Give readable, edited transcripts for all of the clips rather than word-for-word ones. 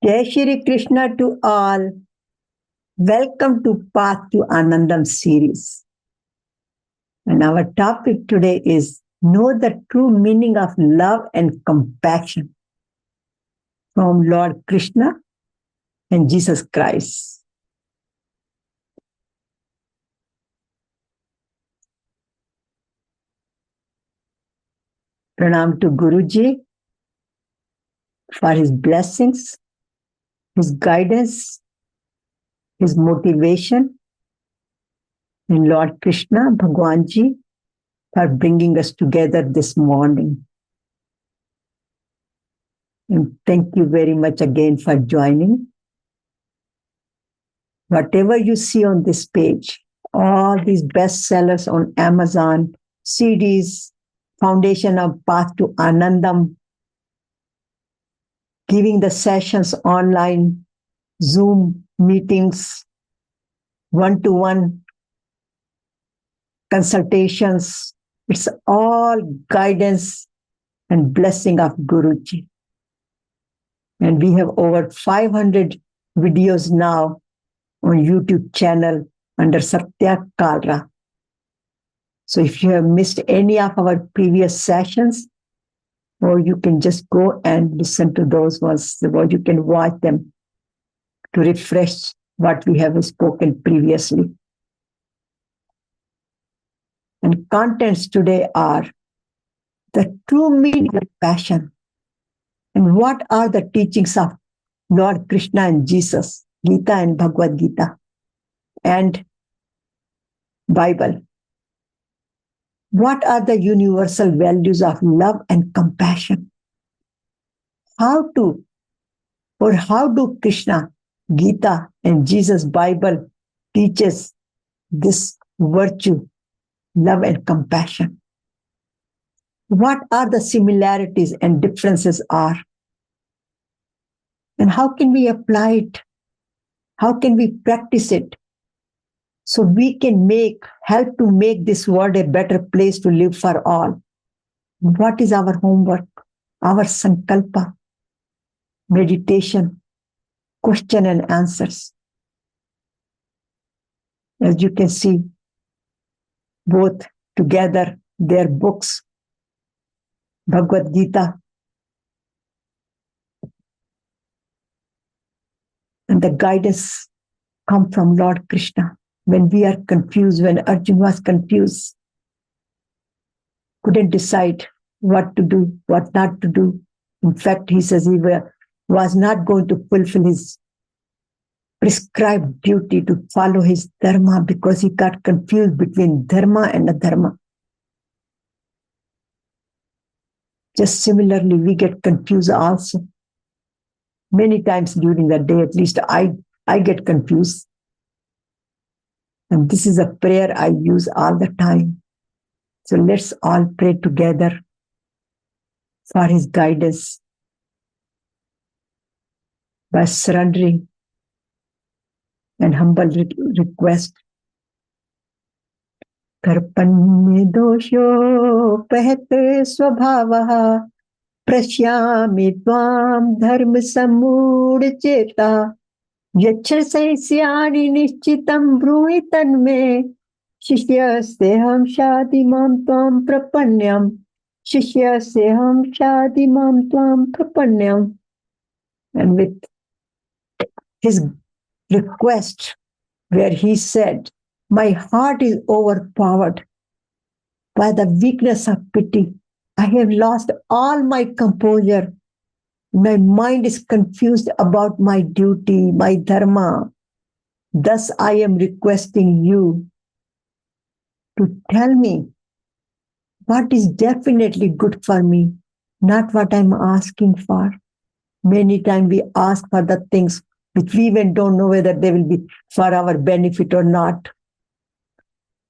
Jai Shri Krishna to all. Welcome to Path to Anandam series. And our topic today is Know the True Meaning of Love and Compassion from Lord Krishna and Jesus Christ. Pranam to Guruji for his blessings, his guidance, his motivation, and Lord Krishna, Bhagwanji, for bringing us together this morning. And thank you very much again for joining. Whatever you see on this page, all these bestsellers on Amazon, CDs, Foundation of Path to Anandam, giving the sessions online, Zoom meetings, one-to-one consultations. It's all guidance and blessing of Guruji. And we have over 500 videos now on YouTube channel under Satya, Kalra. So if you have missed any of our previous sessions, or you can just go and listen to those ones, or you can watch them to refresh what we have spoken previously. And contents today are the true meaning of passion, and what are the teachings of Lord Krishna and Jesus, Gita and Bhagavad Gita, and Bible. What are the universal values of love and compassion? How do Krishna, Gita, and Jesus Bible teaches this virtue, love and compassion? What are the similarities and differences are? And how can we apply it? How can we practice it? So we can help to make this world a better place to live for all. What is our homework? Our sankalpa, meditation, question and answers. As you can see, both together, their books, Bhagavad Gita, and the guidance come from Lord Krishna. When we are confused, when Arjuna was confused, couldn't decide what to do, what not to do. In fact, he says he was not going to fulfill his prescribed duty to follow his dharma because he got confused between dharma and adharma. Just similarly, we get confused also. Many times during the day, at least I get confused. And this is a prayer I use all the time. So let's all pray together for his guidance by surrendering and humble request. Karpanye dosho pahte swabhavaha prashyami tvam dharma samud cheta yachasaisyani nishchitam brui tanme Shishyaseham shadimam tvam prapanyam. Shishyaseham shadimam tvam prapanyam. And with his request, where he said, my heart is overpowered by the weakness of pity. I have lost all my composure. My mind is confused about my duty, my dharma. Thus I am requesting you to tell me what is definitely good for me, not what I'm asking for. Many times we ask for the things which we even don't know whether they will be for our benefit or not.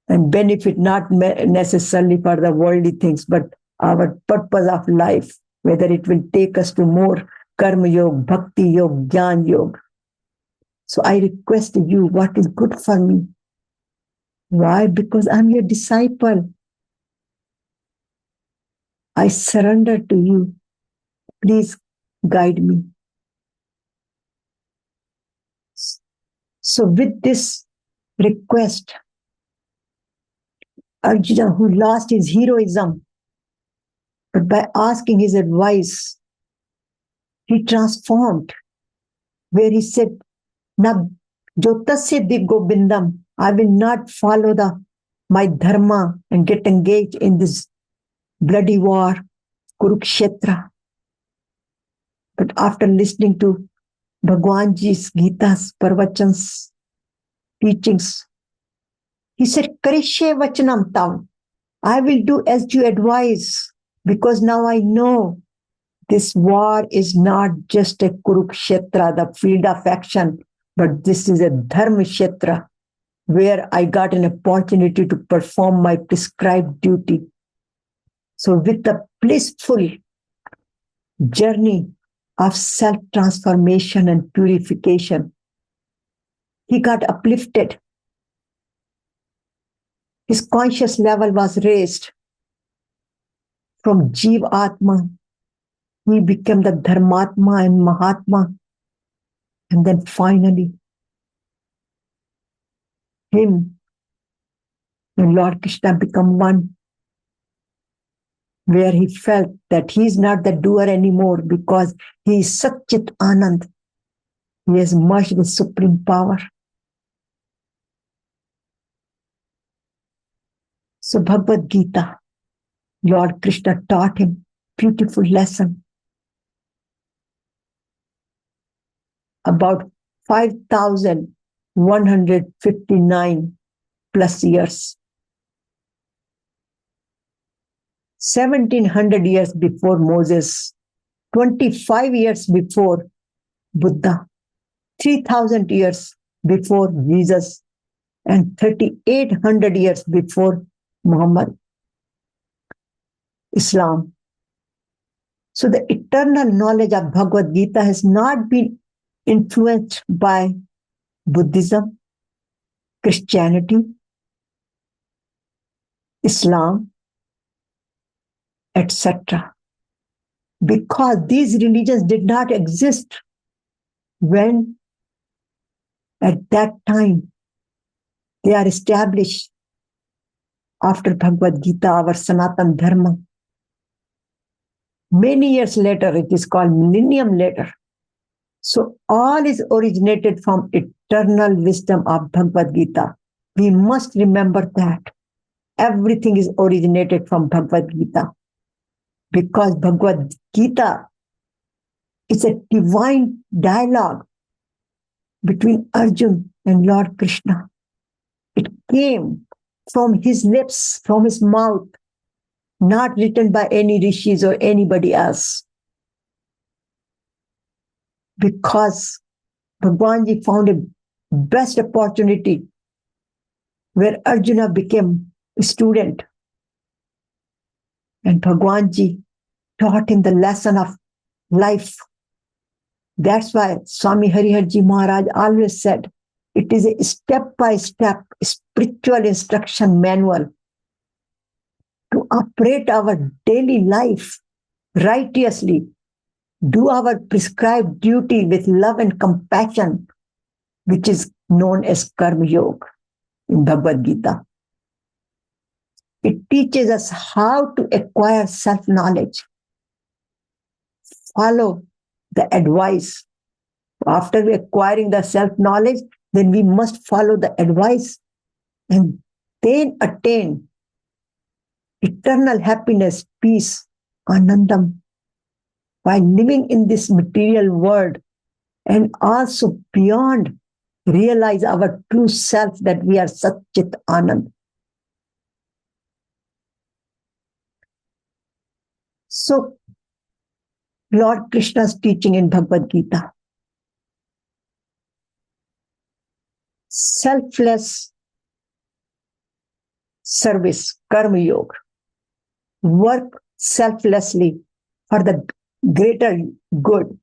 And benefit not necessarily for the worldly things, but our purpose of life, whether it will take us to more karma yoga, bhakti yoga, jnana yoga. So I request you what is good for me. Why? Because I'm your disciple. I surrender to you. Please guide me. So with this request, Arjuna, who lost his heroism, but by asking his advice, he transformed, where he said, "Na jotasya di gobindam, I will not follow my dharma and get engaged in this bloody war, Kurukshetra." But after listening to Bhagwan Ji's Gita's Parvachans, teachings, he said, "Karishe vachanam tam." I will do as you advise, because now I know this war is not just a Kurukshetra, the field of action, but this is a Dharma Kshetra, where I got an opportunity to perform my prescribed duty. So with the blissful journey of self-transformation and purification, he got uplifted. His conscious level was raised from Jeev Atma. He became the Dharmatma and Mahatma. And then finally, him and Lord Krishna become one, where he felt that he is not the doer anymore because he is Chit Ananda. He has merged with supreme power. So Bhagavad Gita, Lord Krishna taught him beautiful lesson about 5,159 plus years. 1,700 years before Moses, 25 years before Buddha, 3,000 years before Jesus, and 3,800 years before Muhammad, Islam. So the eternal knowledge of Bhagavad Gita has not been influenced by Buddhism, Christianity, Islam, etc. Because these religions did not exist when at that time they are established after Bhagavad Gita, our Sanatan Dharma. Many years later, it is called millennium later. So all is originated from eternal wisdom of Bhagavad Gita. We must remember that. Everything is originated from Bhagavad Gita. Because Bhagavad Gita is a divine dialogue between Arjuna and Lord Krishna. It came from his lips, from his mouth, not written by any rishis or anybody else. Because Bhagwan Ji found a best opportunity where Arjuna became a student. And Bhagwan Ji taught him the lesson of life. That's why Swami Hariharji Maharaj always said, it is a step-by-step spiritual instruction manual to operate our daily life righteously, do our prescribed duty with love and compassion, which is known as Karma Yoga in Bhagavad Gita. It teaches us how to acquire self-knowledge, follow the advice. After acquiring the self-knowledge, then we must follow the advice and then attain eternal happiness, peace, Anandam, by living in this material world and also beyond, realize our true self, that we are Satchit Anand. So, Lord Krishna's teaching in Bhagavad Gita, selfless service, Karma Yoga, work selflessly for the greater good.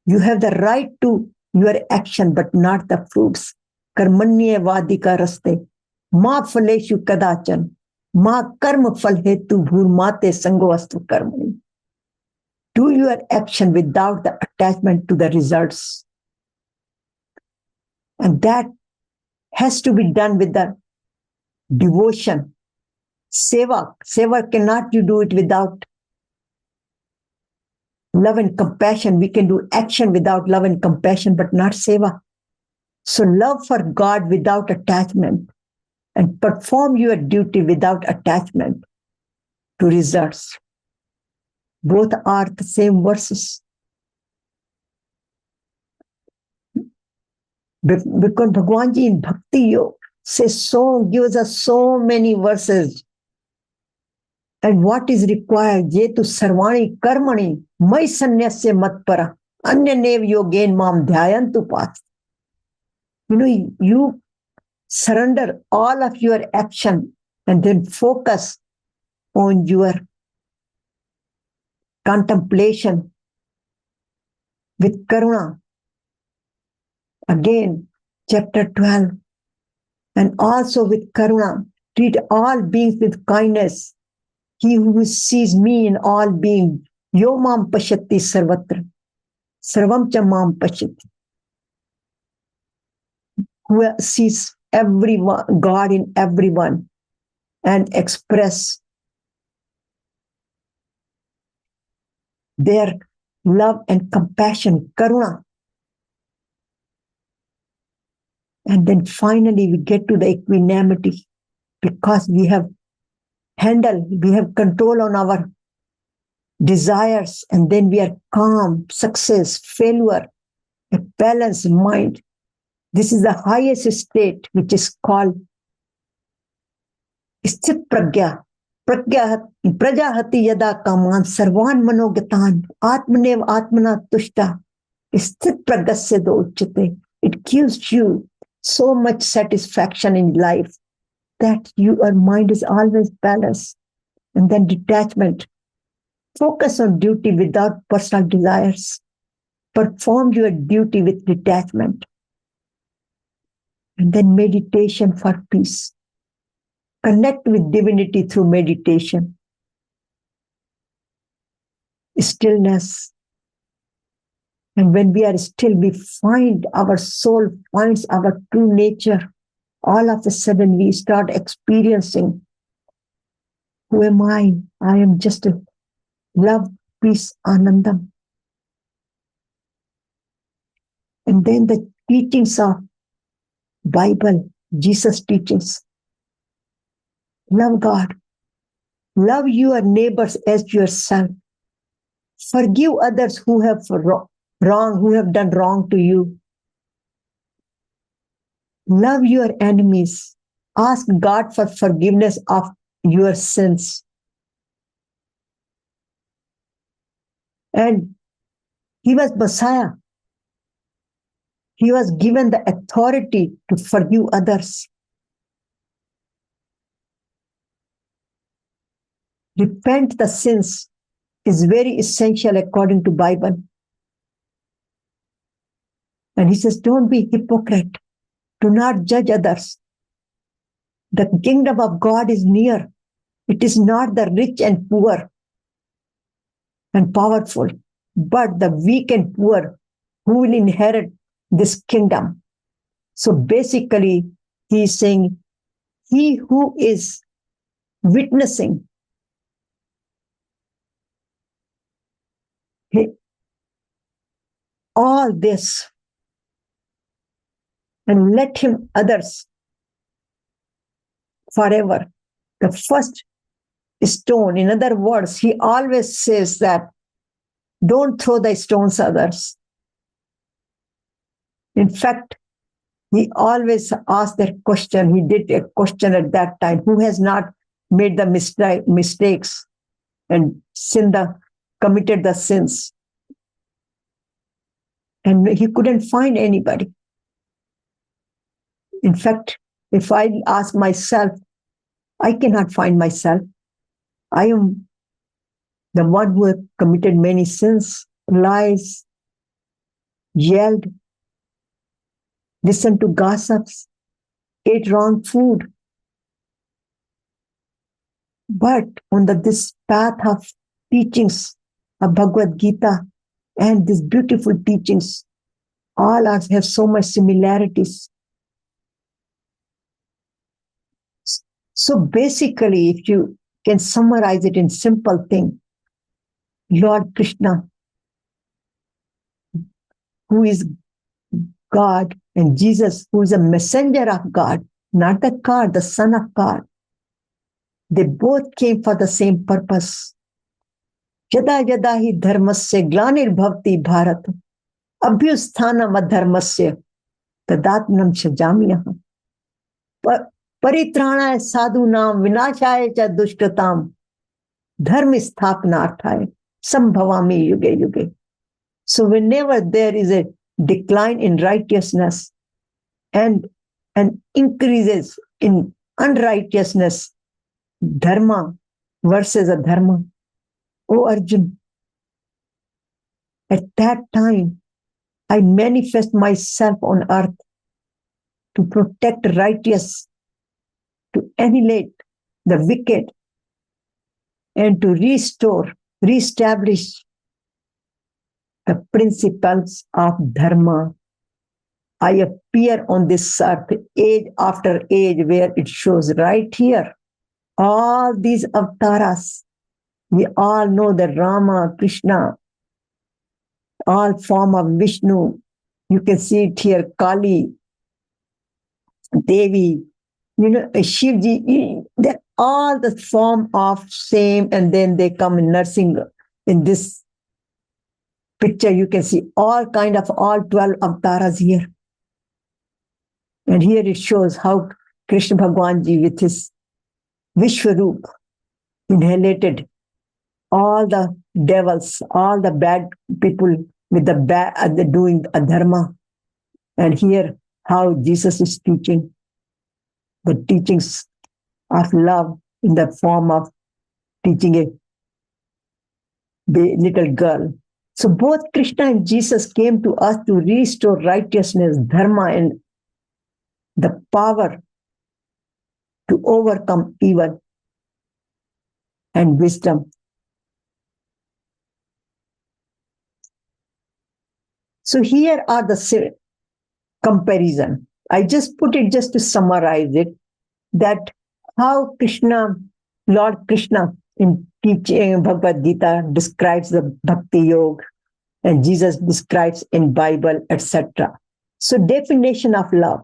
You have the right to your action, but not the fruits. Karmanye vadika raste, ma phaleshu kadachan, ma karma phal hetu bhurmate sangovastu karmani. Do your action without the attachment to the results. And that has to be done with the devotion. Seva. Seva cannot you do it without love and compassion. We can do action without love and compassion, but not seva. So love for God without attachment and perform your duty without attachment to results. Both are the same verses. Because Bhagwan Ji in Bhakti Yoga gives us so many verses. And what is required? Jetu sarvani karmani mai sanyasya matpara anya nev yogen mam dhyayantu path. You surrender all of your action and then focus on your contemplation with karuna. Again, chapter 12. And also with karuna, treat all beings with kindness. He who sees me in all beings, yo mam pashyati sarvatra, sarvam cha mam pashyati. Who sees everyone, God in everyone, and express their love and compassion, karuna. And then finally we get to the equanimity because we have control on our desires, and then we are calm, success, failure, a balanced mind. This is the highest state, which is called sthit pragya. Prajahati yada kaman sarvan manogatan atmanev atmana tushta sthit pragasya uchyate. It gives you so much satisfaction in life that your mind is always balanced. And then detachment. Focus on duty without personal desires. Perform your duty with detachment. And then meditation for peace. Connect with divinity through meditation. Stillness. And when we are still, we find our soul finds our true nature. All of a sudden, we start experiencing, who am I? I am just a love, peace, Anandam. And then the teachings of Bible, Jesus teachings. Love God. Love your neighbors as yourself. Forgive others who have who have done wrong to you. Love your enemies. Ask God for forgiveness of your sins. And he was Messiah. He was given the authority to forgive others. Repent the sins is very essential according to Bible. And he says, don't be hypocrite. Do not judge others. The kingdom of God is near. It is not the rich and poor and powerful, but the weak and poor who will inherit this kingdom. So basically, he is saying, he who is witnessing all this and let him others forever. The first stone, in other words, he always says that don't throw the stones at others. In fact, he always asked that question. He did a question at that time. Who has not made the mistakes and committed the sins? And he couldn't find anybody. In fact, if I ask myself, I cannot find myself. I am the one who has committed many sins, lies, yelled, listened to gossips, ate wrong food. But on this path of teachings of Bhagavad Gita and these beautiful teachings All us have so much similarities. So basically, if you can summarize it in simple thing, Lord Krishna, who is God, and Jesus, who is a messenger of God, not the God, the Son of God, they both came for the same purpose. Yada yada hi dharmasya glanir bharat abhyusthanam adharmasya tadatmanam shajamiyaham परित्राणाय साधूनाम विनाशाय च दुष्कृताम धर्म स्थापनार्थाय संभवामि युगे युगे. So whenever there is a decline in righteousness and increases in unrighteousness, dharma versus adharma, O Arjun, at that time I manifest myself on earth to protect righteous, to annihilate the wicked, and to restore, reestablish the principles of dharma. I appear on this earth age after age, where it shows right here. All these avatars, we all know that Rama, Krishna, all form of Vishnu. You can see it here, Kali, Devi, Shivji, they're all the form of same, and then they come in nursing. In this picture, you can see all 12 avatars here. And here it shows how Krishna Bhagwan Ji with his Vishwarup inhalated all the devils, all the bad people with the doing adharma. And here how Jesus is teaching the teachings of love in the form of teaching a little girl. So both Krishna and Jesus came to us to restore righteousness, dharma, and the power to overcome evil and wisdom. So here are the comparison. I just put it just to summarize it, that how Krishna, Lord Krishna in teaching Bhagavad Gita describes the Bhakti Yoga, and Jesus describes in Bible, etc. So definition of love,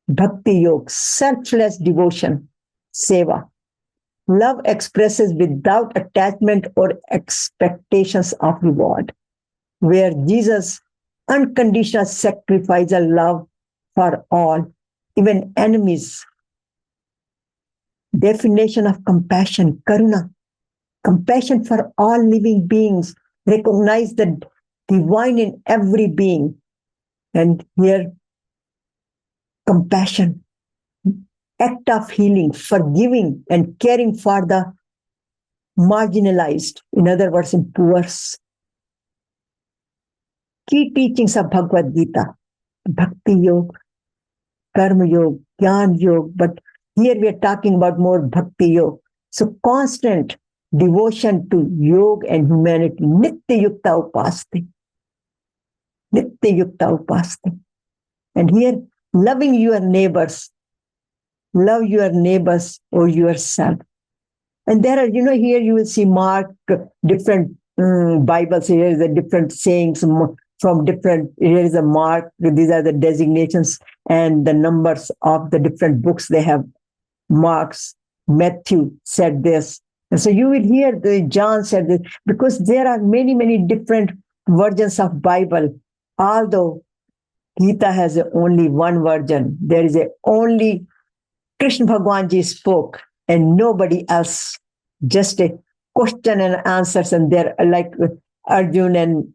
Bhakti Yoga, selfless devotion, seva. Love expresses without attachment or expectations of reward, where Jesus unconditional sacrifice and love for all, even enemies. Definition of compassion, karuna, compassion for all living beings, recognize the divine in every being. And here, compassion, act of healing, forgiving and caring for the marginalized, in other words, in poor. Key teachings of Bhagavad Gita, Bhakti Yoga, Karma Yoga, Jnana Yoga, but here we are talking about more Bhakti Yoga. So constant devotion to yoga and humanity, Nitya Yukta Upaste. Nitya Yukta Upaste. And here, loving your neighbors. Love your neighbors or yourself. And there are, here you will see mark different Bibles. Here is a different sayings from different, here is a mark. These are the designations and the numbers of the different books. They have marks. Matthew said this. And so you will hear John said this, because there are many, many different versions of Bible. Although Gita has only one version, there is only Krishna Bhagwan Ji spoke and nobody else. Just a question and answers, and they're like Arjun and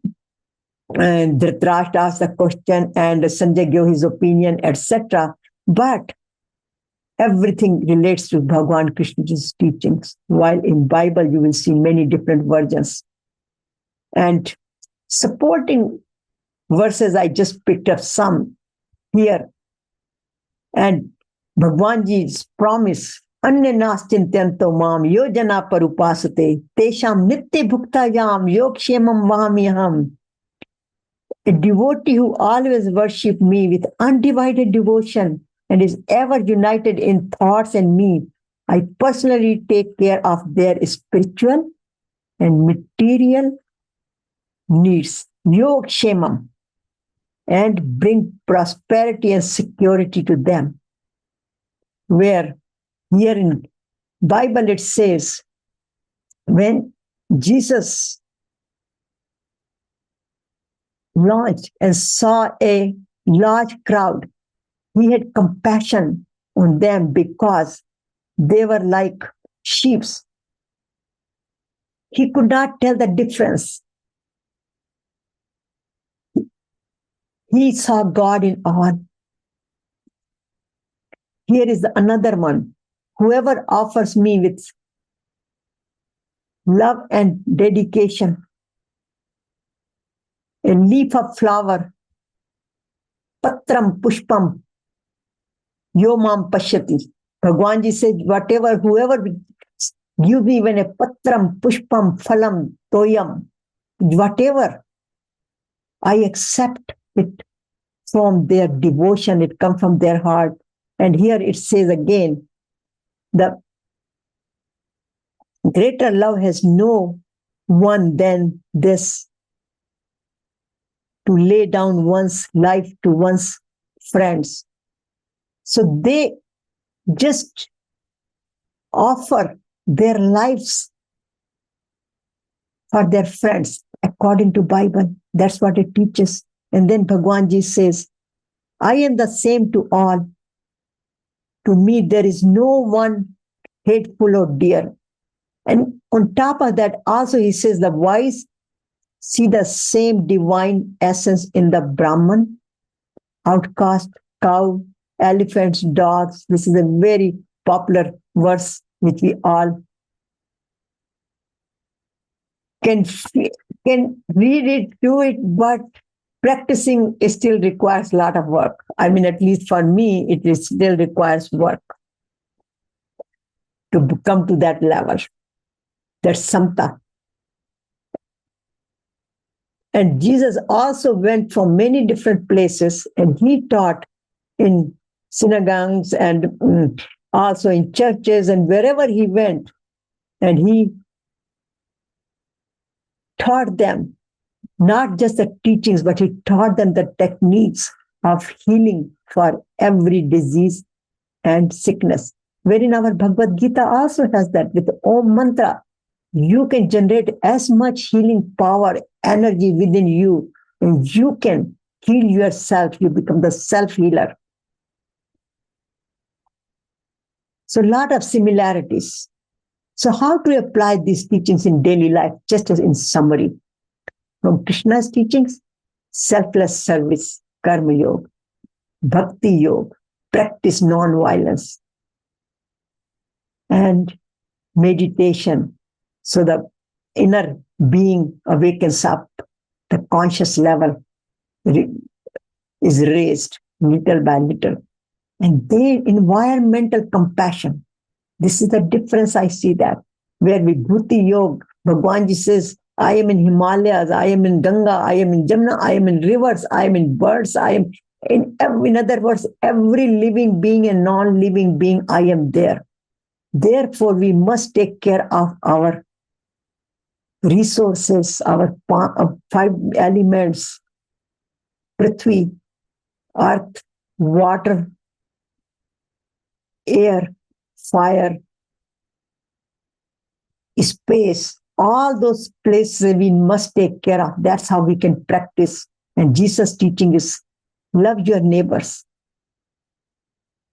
Dhritarashtra asked the question and Sanjay gave his opinion, etc. But everything relates to Bhagwan Krishna's teachings, while in Bible you will see many different versions. And supporting verses, I just picked up some here. And Bhagwan Ji's promise, Anya naschintyanto mam yojana parupasate tesham nitya bhuktayam yogkshemam vahamyaham. A devotee who always worships me with undivided devotion and is ever united in thoughts and me, I personally take care of their spiritual and material needs, yog shemam, and bring prosperity and security to them. Where here in Bible it says, when Jesus launched and saw a large crowd, he had compassion on them because they were like sheep. He could not tell the difference. He saw God in all. Here is another one. Whoever offers me with love and dedication a leaf of flower, patram pushpam, yomam pashyati. Bhagwan Ji says, whoever gives me even a patram, pushpam, phalam, toyam, whatever, I accept it from their devotion, it comes from their heart. And here it says again, the greater love has no one than this, to lay down one's life to one's friends. So they just offer their lives for their friends according to Bible. That's what it teaches. And then Bhagwan Ji says, I am the same to all. To me, there is no one hateful or dear. And on top of that, also he says the wise see the same divine essence in the Brahman, outcast, cow, elephants, dogs. This is a very popular verse which we all can read it, do it, but practicing still requires a lot of work. I mean, at least for me, it still requires work to come to that level. That's samta. And Jesus also went from many different places and he taught in synagogues and also in churches and wherever he went. And he taught them not just the teachings, but he taught them the techniques of healing for every disease and sickness. Wherein our Bhagavad Gita also has that with Om Mantra. You can generate as much healing power, energy within you, and you can heal yourself. You become the self-healer. So a lot of similarities. So how to apply these teachings in daily life, just as in summary? From Krishna's teachings, selfless service, karma yoga, bhakti yoga, practice non-violence, and meditation. So the inner being awakens up, the conscious level is raised little by little. And then environmental compassion. This is the difference I see that. Where with Bhuti Yoga, Bhagwan Ji says, I am in Himalayas, I am in Ganga, I am in Jamuna, I am in rivers, I am in birds, I am in other words, every living being and non-living being, I am there. Therefore, we must take care of our resources, our 5 elements, Prithvi, earth, water, air, fire, space, all those places we must take care of. That's how we can practice. And Jesus' teaching is love your neighbors.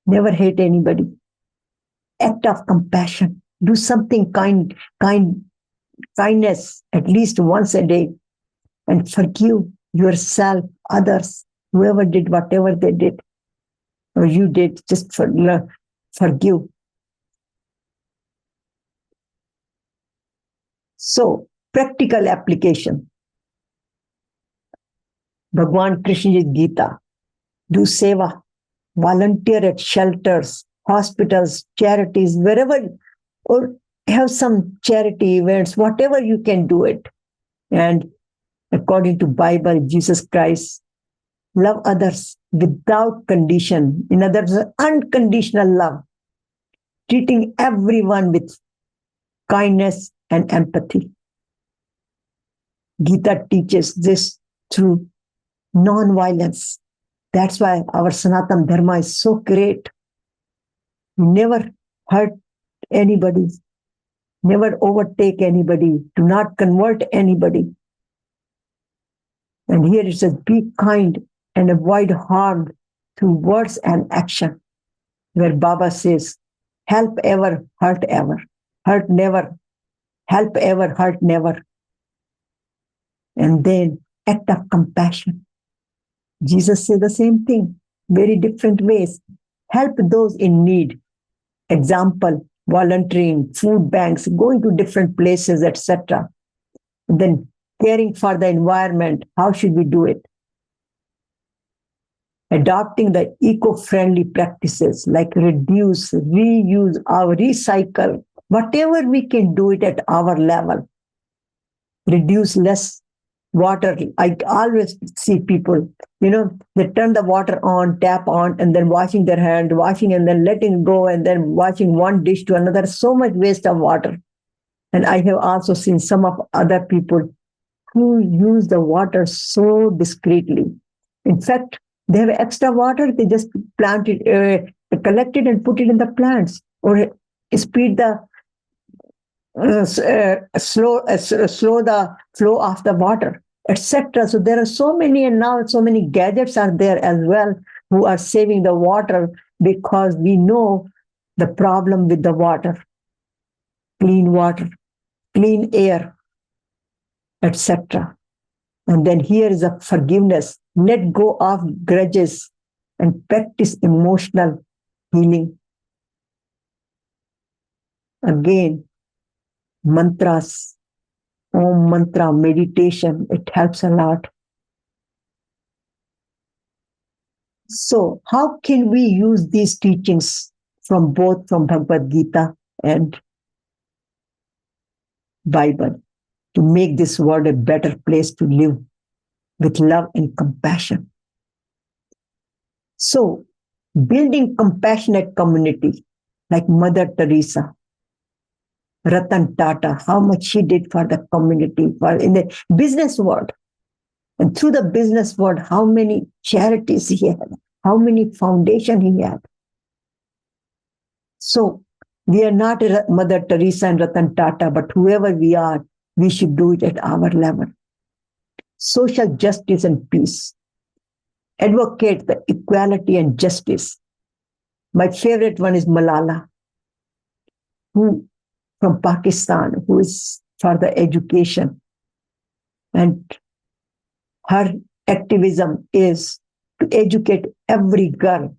Never hate anybody. Act of compassion. Do something kindness at least once a day. And forgive yourself, others, whoever did whatever they did. Or you did, just forgive. So, practical application. Bhagwan Krishna's Gita. Do seva. Volunteer at shelters, hospitals, charities, wherever, or have some charity events, whatever you can do it. And According to Bible, Jesus Christ, love others without condition. In other words, unconditional love, treating everyone with kindness and empathy. Gita teaches this through non-violence. That's why our Sanatana Dharma is so great. Never hurt anybody, never overtake anybody, do not convert anybody. And here it says, be kind and avoid harm through words and action. Where Baba says, help ever, hurt ever, hurt never, help ever, hurt never. And then act of compassion. Jesus said the same thing, very different ways. Help those in need. Example, volunteering, food banks, going to different places, etc. Then caring for the environment. How should we do it? Adopting the eco-friendly practices like reduce, reuse, or recycle. Whatever we can do it at our level. Reduce less water. I always see people, they turn the water on, tap on, and then washing their hand, washing and then letting go, and then washing one dish to another. So much waste of water. And I have also seen some of other people who use the water so discreetly. In fact, they have extra water, they just plant it, collect it and put it in the plants, or speed the slow the flow of the water, etc. So there are so many, and now so many gadgets are there as well who are saving the water, because we know the problem with the water, clean air, etc. And then here is a forgiveness. Let go of grudges and practice emotional healing. Again, mantras, Om mantra, meditation, it helps a lot. So how can we use these teachings from Bhagavad Gita and Bible to make this world a better place to live with love and compassion? So building compassionate community like Mother Teresa, Ratan Tata, how much she did for the community, for in the business world. And through the business world, how many charities he had, how many foundations he had. So we are not Mother Teresa and Ratan Tata, but whoever we are, we should do it at our level. Social justice and peace. Advocate the equality and justice. My favorite one is Malala, who from Pakistan, who is for the education. And her activism is to educate every girl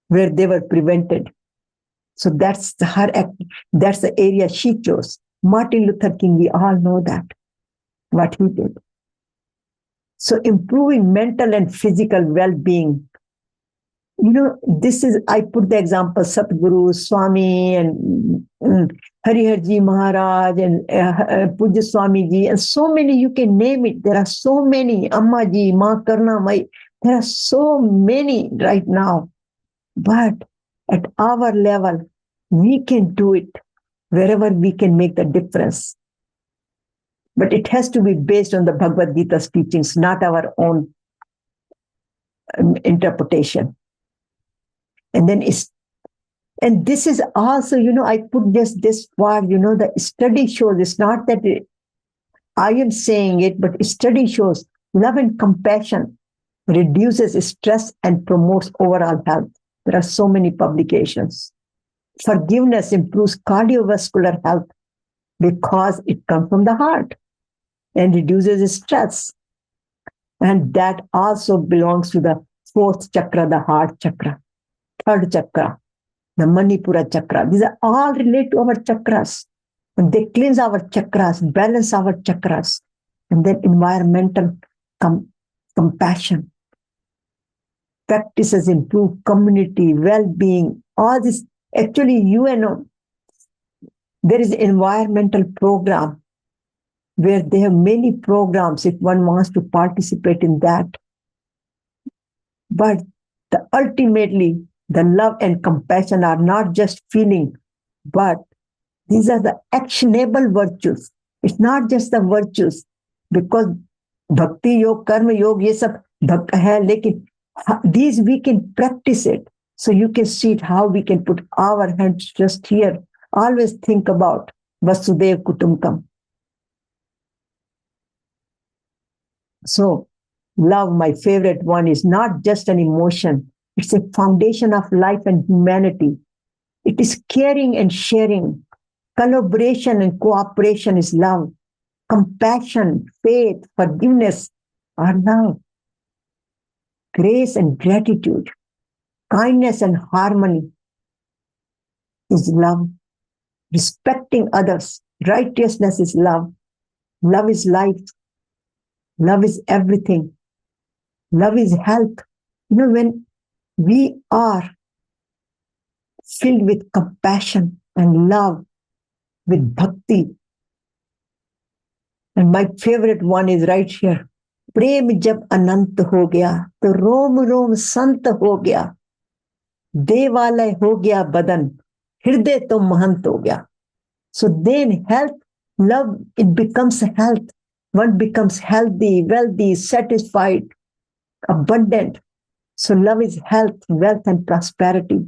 where they were prevented. So that's the area she chose. Martin Luther King, we all know that, what he did. So improving mental and physical well-being. I put the example, Satguru, Swami, and Hariharji Maharaj, and Pujya Swami Ji, and so many, you can name it. There are so many, Amma Ji, Ma Karna Mai. There are so many right now. But at our level, we can do it wherever we can make the difference. But it has to be based on the Bhagavad Gita's teachings, not our own interpretation. And this is also, I put this part, the study shows, it's not that I am saying it, but study shows love and compassion reduces stress and promotes overall health. There are so many publications. Forgiveness improves cardiovascular health because it comes from the heart and reduces stress. And that also belongs to the fourth chakra, the heart chakra. Third chakra, the Manipura chakra. These are all related to our chakras. And they cleanse our chakras, balance our chakras. And then environmental compassion. Practices improve community, well-being, all this. Actually, there is an environmental program where they have many programs if one wants to participate in that. But ultimately, the love and compassion are not just feeling, but these are the actionable virtues. It's not just the virtues, because bhakti yog, karma yog, ये सब है, लेकिन these we can practice it. So you can see it, how we can put our hands just here. Always think about Vasudev Kutumbakam. So love, my favorite one, is not just an emotion. It's a foundation of life and humanity. It is caring and sharing. Collaboration and cooperation is love. Compassion, faith, forgiveness are love. Grace and gratitude, kindness and harmony is love. Respecting others, righteousness is love. Love is life. Love is everything. Love is health. When we are filled with compassion and love, with bhakti, and my favorite one is right here. प्रेम जब अनंत हो गया तो रोम रोम संत हो गया, देवालय हो गया बदन, हृदय तो महंत हो गया. So then health, love, it becomes health. One becomes healthy, wealthy, satisfied, abundant. So love is health, wealth, and prosperity.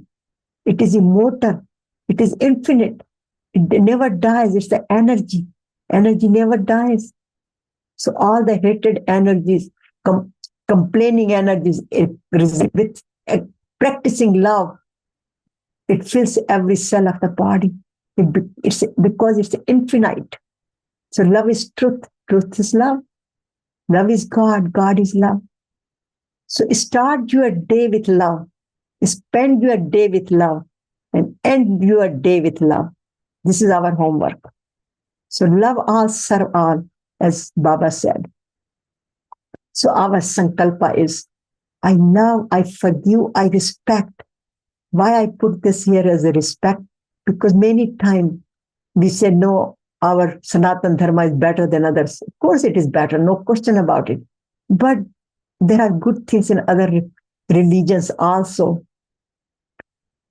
It is immortal. It is infinite. It never dies. It's the energy. Energy never dies. So all the hated energies, complaining energies, with practicing love, it fills every cell of the body. It's because it's infinite. So love is truth. Truth is love. Love is God. God is love. So start your day with love. Spend your day with love. And end your day with love. This is our homework. So love all, serve all, as Baba said. So our sankalpa is, I love, I forgive, I respect. Why I put this here as a respect? Because many times we say, no, our Sanatan Dharma is better than others. Of course it is better, no question about it. But there are good things in other religions also.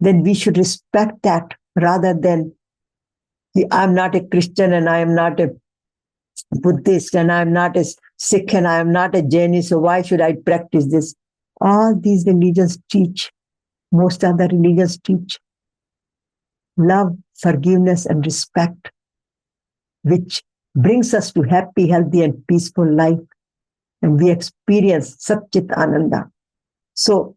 Then we should respect that rather than, I'm not a Christian and I am not a Buddhist and I am not a Sikh and I am not a Jaini, so why should I practice this? All these religions teach, most other religions teach love, forgiveness, and respect, which brings us to happy, healthy, and peaceful life. And we experience Chit Ananda. So,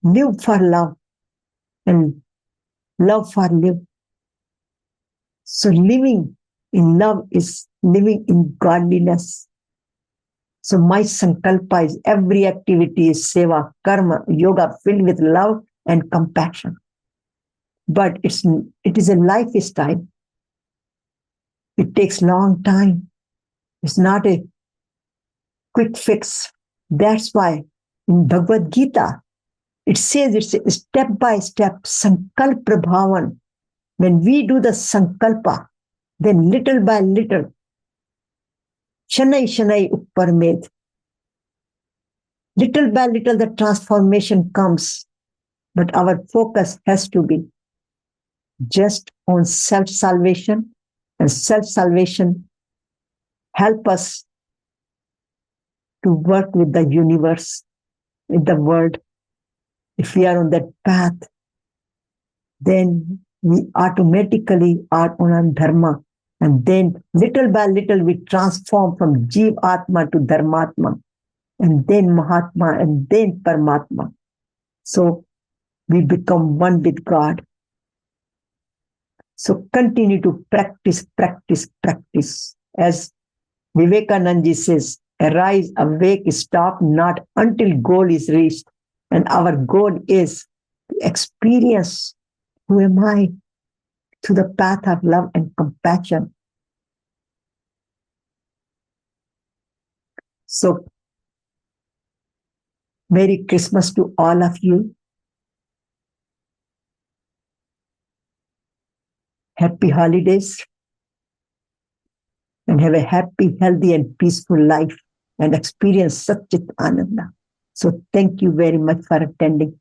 live for love and love for live. So, living in love is living in godliness. So, my sankalpa is every activity is seva, karma, yoga filled with love and compassion. But it is a lifestyle. It takes long time. It's not a quick fix. That's why in Bhagavad Gita, it says it's a step-by-step sankalpa prabhavan. When we do the sankalpa, then little by little, shanai shanai uppar med, little by little the transformation comes. But our focus has to be just on self-salvation, and self-salvation help us to work with the universe, with the world. If we are on that path, then we automatically are on our dharma. And then little by little we transform from Jeev Atma to Dharmatma, and then Mahatma, and then Paramatma. So we become one with God. So continue to practice, practice, practice. As Vivekananda says, arise, awake, stop not until goal is reached. And our goal is to experience who am I to the path of love and compassion. So, Merry Christmas to all of you. Happy holidays and have a happy, healthy, and peaceful life and experience Chit Ananda. So thank you very much for attending.